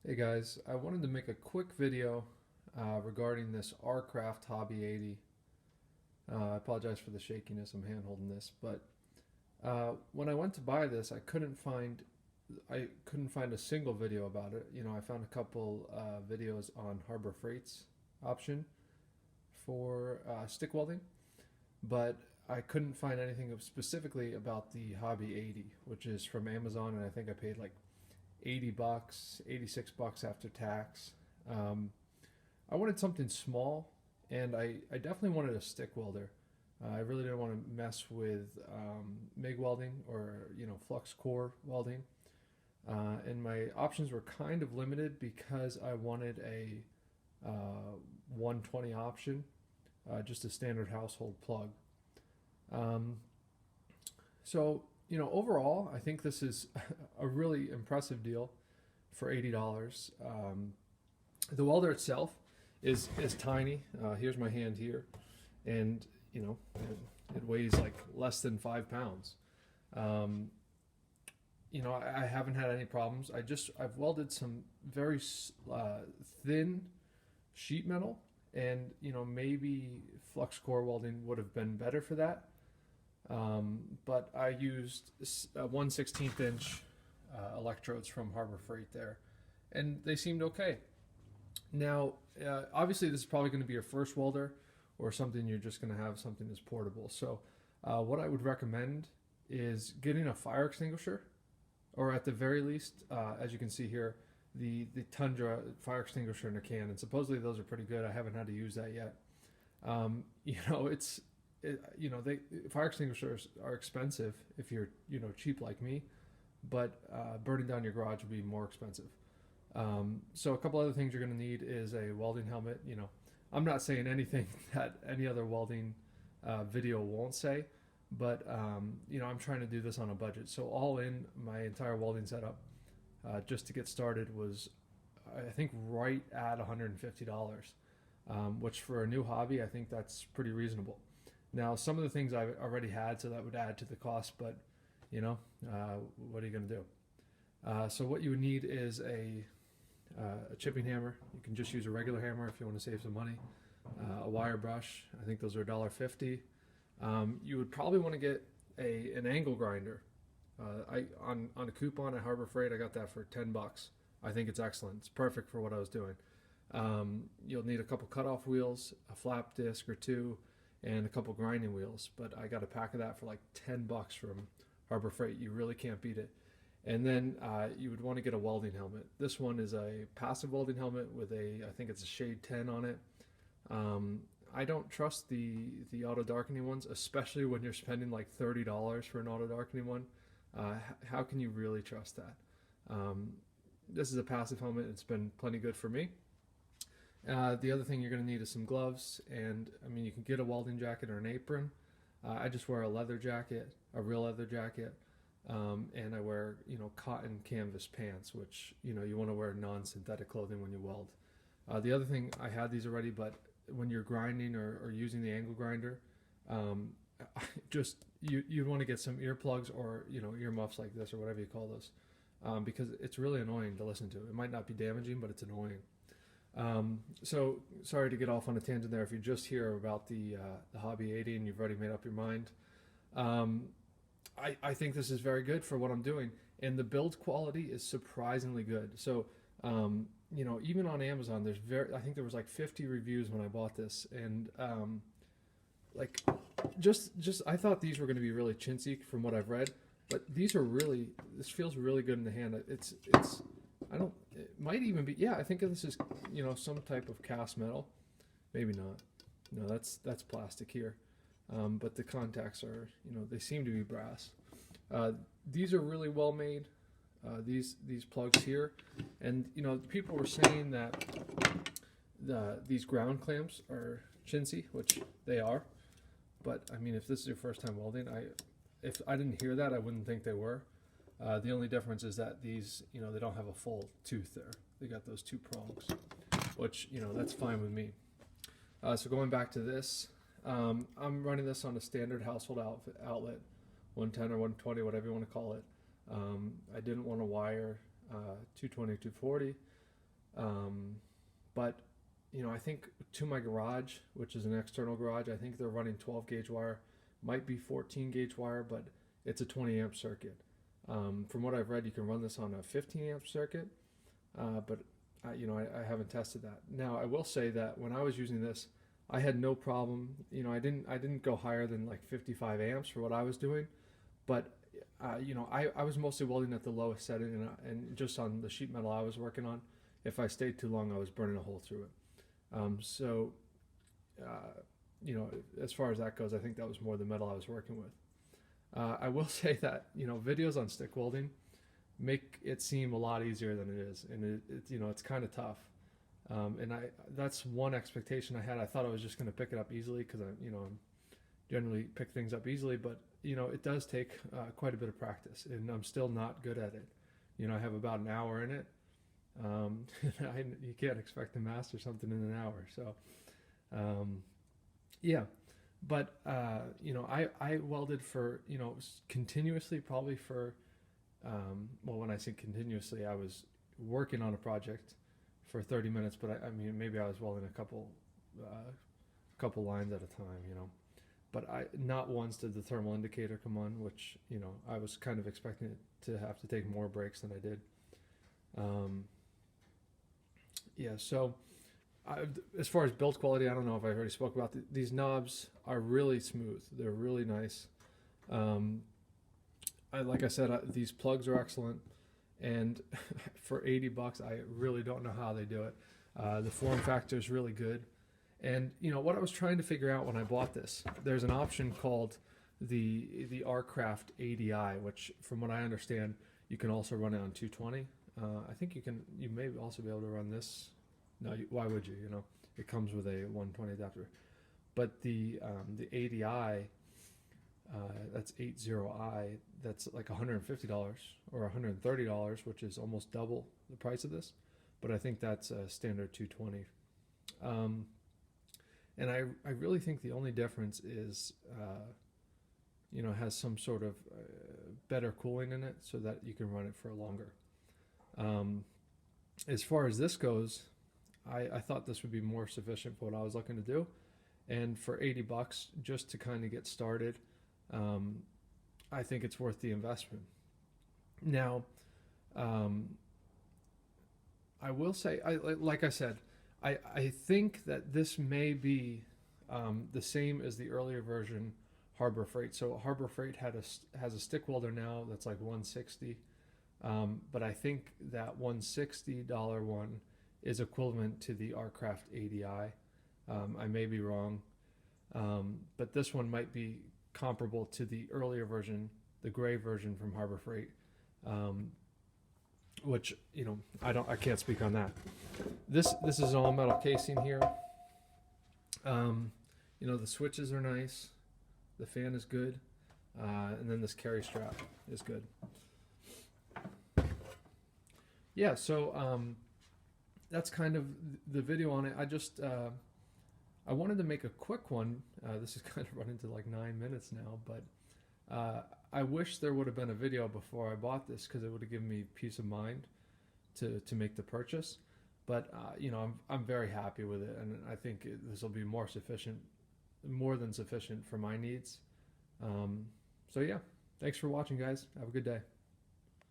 Hey guys, I wanted to make a quick video regarding this Arcraft Hobby 80. I apologize for the shakiness, I'm hand holding this, but when I went to buy this, I couldn't find a single video about it. I found a couple videos on Harbor Freight's option for stick welding, but I couldn't find anything specifically about the Hobby 80, which is from Amazon, and I think I paid like $80, $86 after tax. Um, I wanted something small, and I definitely wanted a stick welder. I really didn't want to mess with MIG welding or flux core welding, and my options were kind of limited because I wanted a 120 option, just a standard household plug. Um, overall, I think this is a really impressive deal for $80. The welder itself is tiny. Here's my hand here, and it weighs like less than 5 pounds. Um, I haven't had any problems. I've welded some very thin sheet metal, and maybe flux core welding would have been better for that. But I used 1/16 inch electrodes from Harbor Freight there, and they seemed okay. Now, obviously, this is probably going to be your first welder or something you're just going to have something that's portable. So, what I would recommend is getting a fire extinguisher, or at the very least, as you can see here, the Tundra fire extinguisher in a can. And supposedly those are pretty good. I haven't had to use that yet. Um, you know, it's they fire extinguishers are expensive if you're cheap like me, but burning down your garage would be more expensive. So a couple other things you're going to need is a welding helmet. I'm not saying anything that any other welding video won't say, but I'm trying to do this on a budget. So all in, my entire welding setup, just to get started, was I think right at $150, which for a new hobby, I think that's pretty reasonable. Now, some of the things I've already had, so that would add to the cost, but what are you going to do? So what you would need is a chipping hammer. You can just use a regular hammer if you want to save some money. A wire brush. I think those are $1.50. You would probably want to get an angle grinder. On a coupon at Harbor Freight, I got that for $10. I think it's excellent. It's perfect for what I was doing. You'll need a couple cutoff wheels, a flap disc or two, and a couple grinding wheels. But I got a pack of that for like $10 from Harbor Freight. You really can't beat it. And then you would want to get a welding helmet. This one is a passive welding helmet with I think it's a shade 10 on it. I don't trust the auto darkening ones, especially when you're spending like $30 for an auto darkening one. How can you really trust that? This is a passive helmet. It's been plenty good for me. The other thing you're going to need is some gloves, and I mean, you can get a welding jacket or an apron. I just wear a leather jacket, a real leather jacket, and I wear cotton canvas pants, which you want to wear non-synthetic clothing when you weld. The other thing, I had these already, but when you're grinding or using the angle grinder, um, just you'd want to get some earplugs or earmuffs like this or whatever you call those, because it's really annoying to listen to. It might not be damaging, but it's annoying. So sorry to get off on a tangent there. If you just hear about the Hobby 80 and you've already made up your mind, um, I think this is very good for what I'm doing, and the build quality is surprisingly good. So even on Amazon, I think there was like 50 reviews when I bought this, and like just I thought these were going to be really chintzy from what I've read, but this feels really good in the hand. It's I don't it might even be, yeah, I think this is some type of cast metal, maybe not. No, that's plastic here. But the contacts are, they seem to be brass. These are really well made. These plugs here, and people were saying that these ground clamps are chintzy, which they are. But I mean, if this is your first time welding, if I didn't hear that, I wouldn't think they were. The only difference is that these, they don't have a full tooth there. They got those two prongs, which that's fine with me. So going back to this, I'm running this on a standard household outlet, 110 or 120, whatever you want to call it. I didn't want to wire 220, 240. But you know, I think to my garage, which is an external garage, I think they're running 12 gauge wire, might be 14 gauge wire, but it's a 20 amp circuit. From what I've read, you can run this on a 15 amp circuit, but you know, I haven't tested that. Now, I will say that when I was using this, I had no problem. You know, I didn't go higher than like 55 amps for what I was doing, but you know, I was mostly welding at the lowest setting, and just on the sheet metal I was working on, if I stayed too long, I was burning a hole through it. So, you know, as far as that goes, I think that was more the metal I was working with. I will say that, you know, videos on stick welding make it seem a lot easier than it is, and it you know, it's kind of tough. And that's one expectation I had. I thought I was just going to pick it up easily because I, you know, generally pick things up easily, but you know, it does take quite a bit of practice, and I'm still not good at it. You know, I have about an hour in it. You can't expect to master something in an hour. So, yeah, but you know, I welded for, you know, continuously, probably for well, when I say continuously, I was working on a project for 30 minutes, but I mean, maybe I was welding a couple lines at a time, you know. But not once did the thermal indicator come on, which, you know, I was kind of expecting it to have to take more breaks than I did. Yeah, so as far as build quality, I don't know if I already spoke about these knobs are really smooth. They're really nice. Like I said, these plugs are excellent, and for $80, I really don't know how they do it. The form factor is really good. And you know what I was trying to figure out when I bought this, there's an option called the Arcraft ADI, which from what I understand, you can also run it on 220. I think you may also be able to run this. No, why would you? You know, it comes with a 120 adapter. But the ADI, that's 80i, that's like $150 or $130, which is almost double the price of this. But I think that's a standard 220. And I really think the only difference is, you know, has some sort of better cooling in it so that you can run it for longer. As far as this goes, I thought this would be more sufficient for what I was looking to do. And for $80, just to kind of get started, I think it's worth the investment. Now, I will say, like I said, I think that this may be the same as the earlier version, Harbor Freight. So Harbor Freight has a stick welder now that's like $160, but I think that $160 one is equivalent to the Arcraft ADI. I may be wrong, but this one might be comparable to the earlier version, the gray version from Harbor Freight, which, you know, I can't speak on that. This is an all metal casing here. You know, the switches are nice, the fan is good, and then this carry strap is good. Yeah, so that's kind of the video on it. I wanted to make a quick one. This is kind of running to like 9 minutes now, but I wish there would have been a video before I bought this, because it would have given me peace of mind to make the purchase. But you know, I'm very happy with it, and I think this will be more than sufficient for my needs. So yeah, thanks for watching, guys. Have a good day.